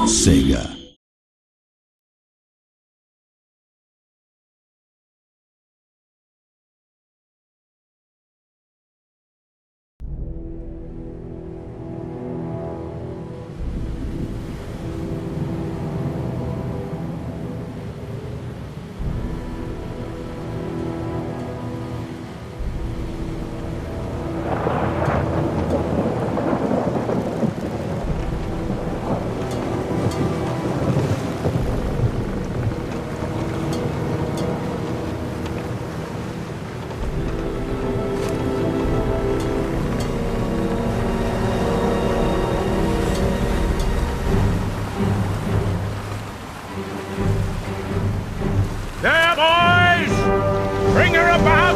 Sega. There, boys! Bring her about!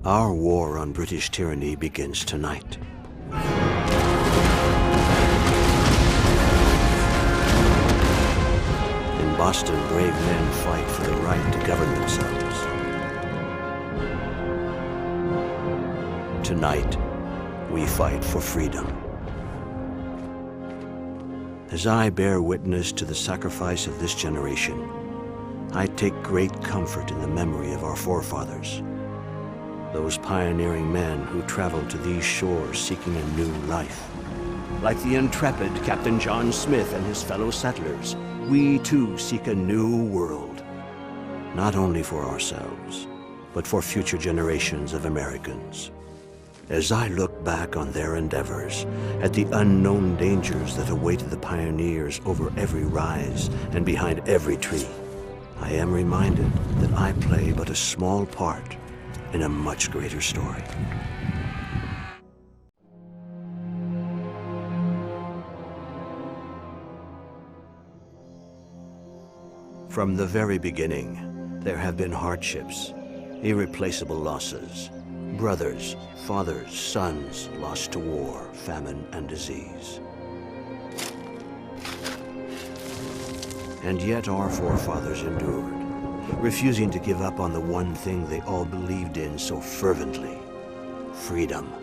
Our war on British tyranny begins tonight. In Boston, brave men fight for the right to govern themselves. Tonight, we fight for freedom. As I bear witness to the sacrifice of this generation, I take great comfort in the memory of our forefathers. Those pioneering men who traveled to these shores seeking a new life. Like the intrepid Captain John Smith and his fellow settlers, we too seek a new world. Not only for ourselves, but for future generations of Americans. As I look back on their endeavors, at the unknown dangers that awaited the pioneers over every rise and behind every tree, I am reminded that I play but a small part in a much greater story. From the very beginning, there have been hardships, irreplaceable losses, brothers, fathers, sons lost to war, famine, and disease. And yet our forefathers endured, refusing to give up on the one thing they all believed in so fervently: freedom.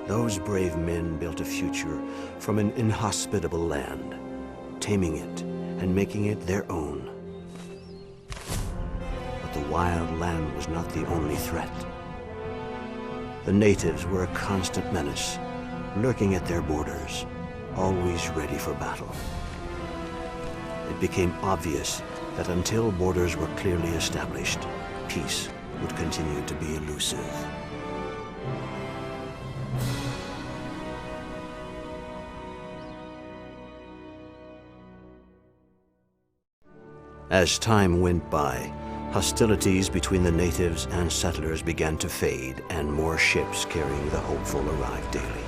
Those brave men built a future from an inhospitable land, taming it and making it their own. But the wild land was not the only threat. The natives were a constant menace, lurking at their borders, always ready for battle. it became obvious that until borders were clearly established, peace would continue to be elusive. As time went by, hostilities between the natives and settlers began to fade, and more ships carrying the hopeful arrived daily.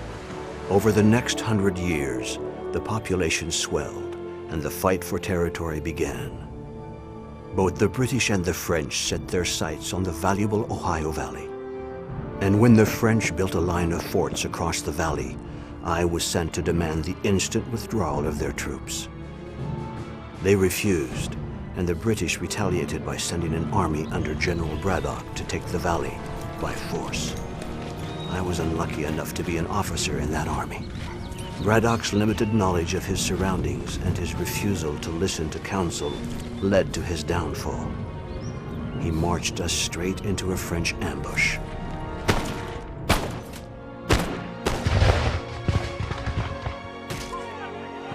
Over the next 100 years, the population swelled, and the fight for territory began. Both the British and the French set their sights on the valuable Ohio Valley. And when the French built a line of forts across the valley, I was sent to demand the instant withdrawal of their troops. They refused, and the British retaliated by sending an army under General Braddock to take the valley by force. I was unlucky enough to be an officer in that army. Braddock's limited knowledge of his surroundings and his refusal to listen to counsel led to his downfall. He marched us straight into a French ambush.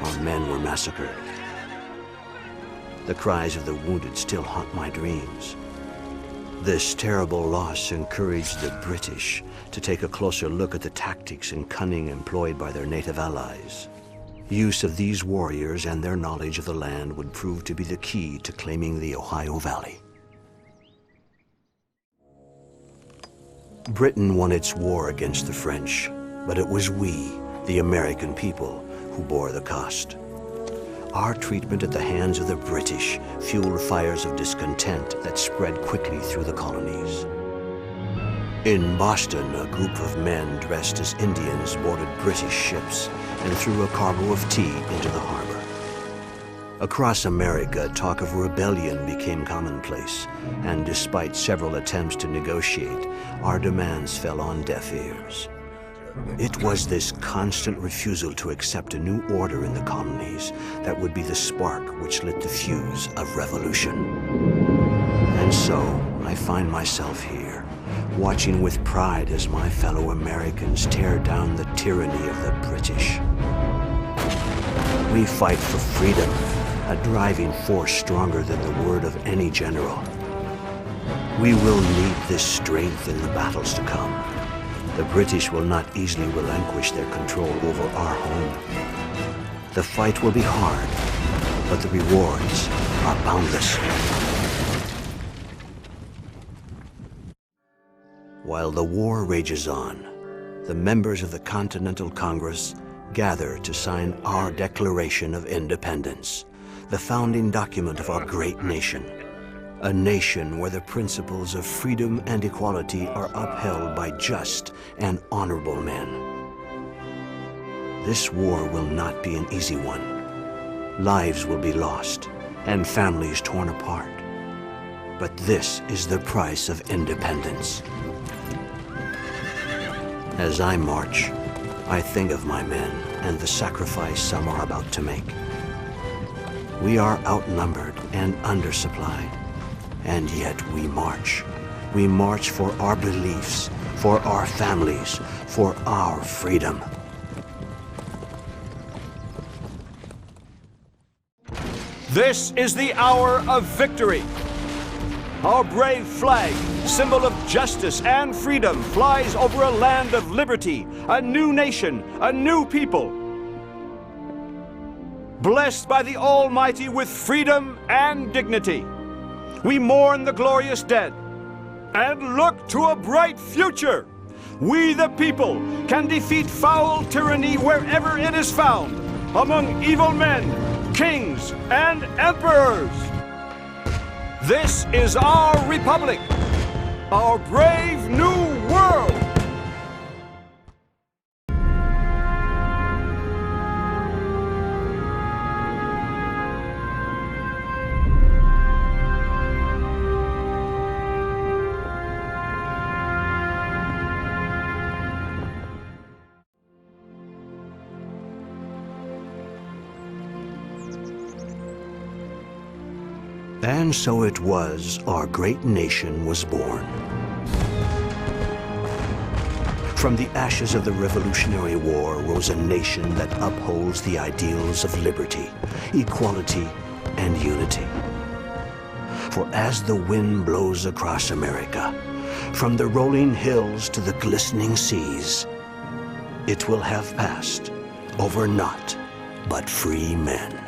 Our men were massacred. The cries of the wounded still haunt my dreams. This terrible loss encouraged the British to take a closer look at the tactics and cunning employed by their native allies. Use of these warriors and their knowledge of the land would prove to be the key to claiming the Ohio Valley. Britain won its war against the French, but it was we, the American people, who bore the cost. Our treatment at the hands of the British fueled fires of discontent that spread quickly through the colonies. In Boston, a group of men dressed as Indians boarded British ships and threw a cargo of tea into the harbor. Across America, talk of rebellion became commonplace, and despite several attempts to negotiate, our demands fell on deaf ears. It was this constant refusal to accept a new order in the colonies that would be the spark which lit the fuse of revolution. And so, I find myself here, watching with pride as my fellow Americans tear down the tyranny of the British. We fight for freedom, a driving force stronger than the word of any general. We will need this strength in the battles to come. The British will not easily relinquish their control over our home. The fight will be hard, but the rewards are boundless. While the war rages on, the members of the Continental Congress gather to sign our Declaration of Independence, the founding document of our great nation. A nation where the principles of freedom and equality are upheld by just and honorable men. This war will not be an easy one. Lives will be lost and families torn apart. But this is the price of independence. As I march, I think of my men and the sacrifice some are about to make. We are outnumbered and undersupplied. And yet we march. We march for our beliefs, for our families, for our freedom. This is the hour of victory. Our brave flag, symbol of justice and freedom, flies over a land of liberty, a new nation, a new people. Blessed by the Almighty with freedom and dignity. We mourn the glorious dead and look to a bright future. We, the people, can defeat foul tyranny wherever it is found, among evil men, kings, and emperors. This is our republic, our brave new world. And so it was our great nation was born. From the ashes of the Revolutionary War rose a nation that upholds the ideals of liberty, equality, and unity. For as the wind blows across America, from the rolling hills to the glistening seas, it will have passed over naught but free men.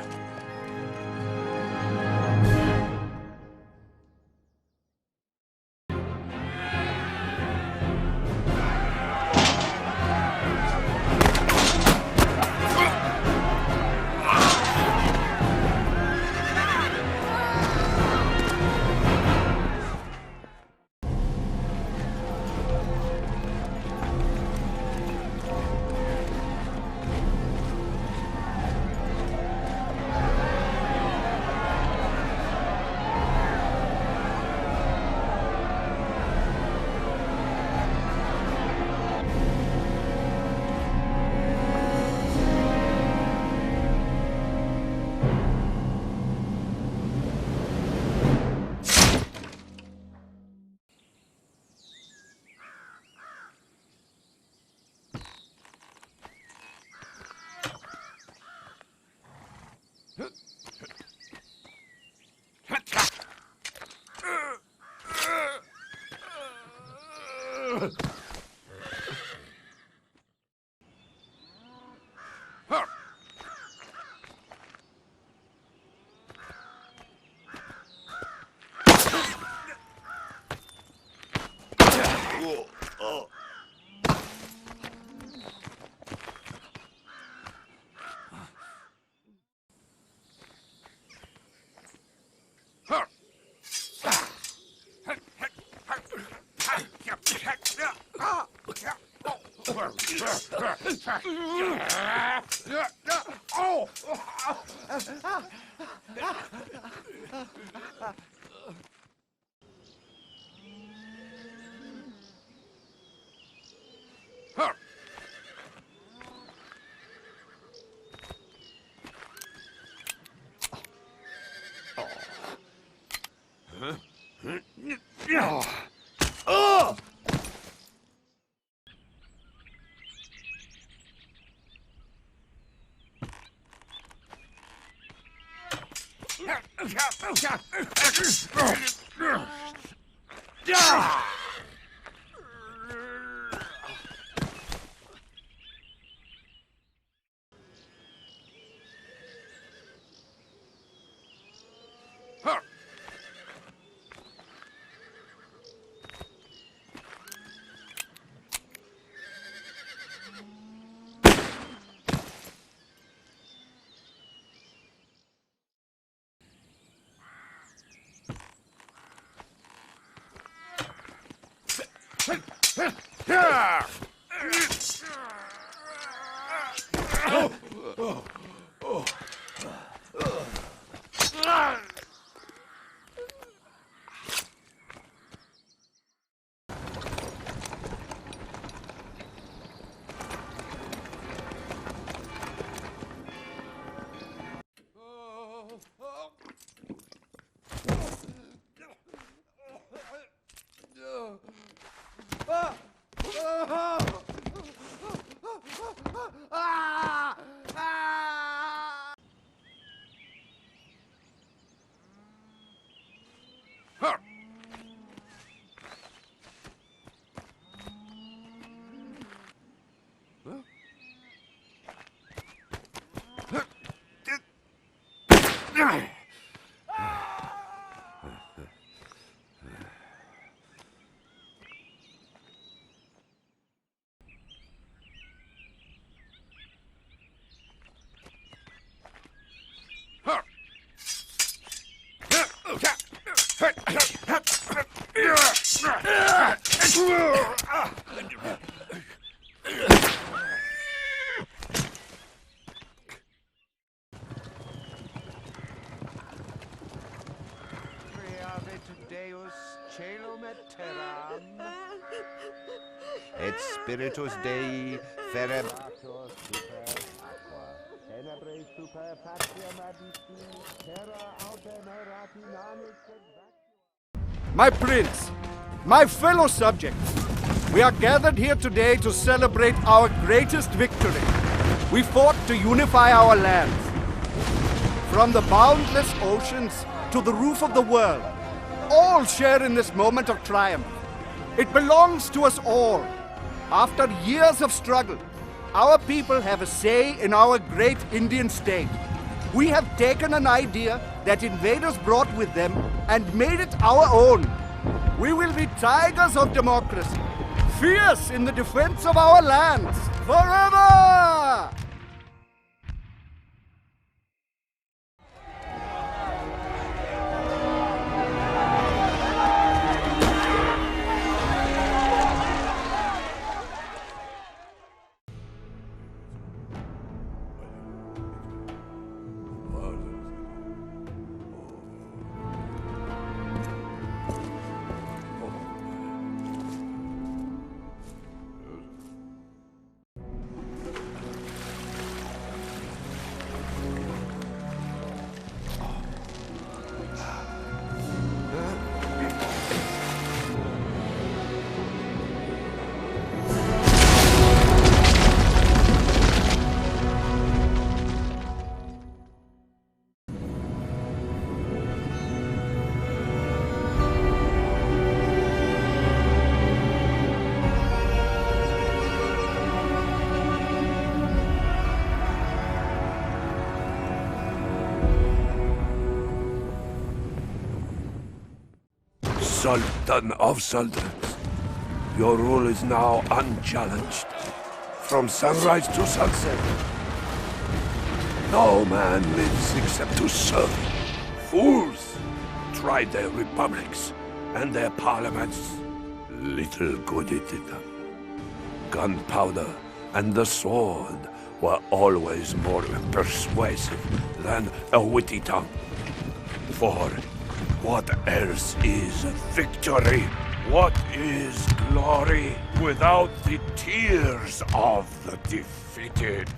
Et Spiritus Dei ferebatur super aqua. Tenebre super patiam adici, terra alternerati nanis et vacua. My prince, my fellow subjects, we are gathered here today to celebrate our greatest victory. We fought to unify our lands. From the boundless oceans to the roof of the world, all share in this moment of triumph. It belongs to us all. After years of struggle, our people have a say in our great Indian state. We have taken an idea that invaders brought with them and made it our own. We will be tigers of democracy, fierce in the defense of our lands, forever! Sultan of Sultans, your rule is now unchallenged. From sunrise to sunset, no man lives except to serve. Fools tried their republics and their parliaments. Little good it did them. Gunpowder and the sword were always more persuasive than a witty tongue. For what else is victory? What is glory without the tears of the defeated?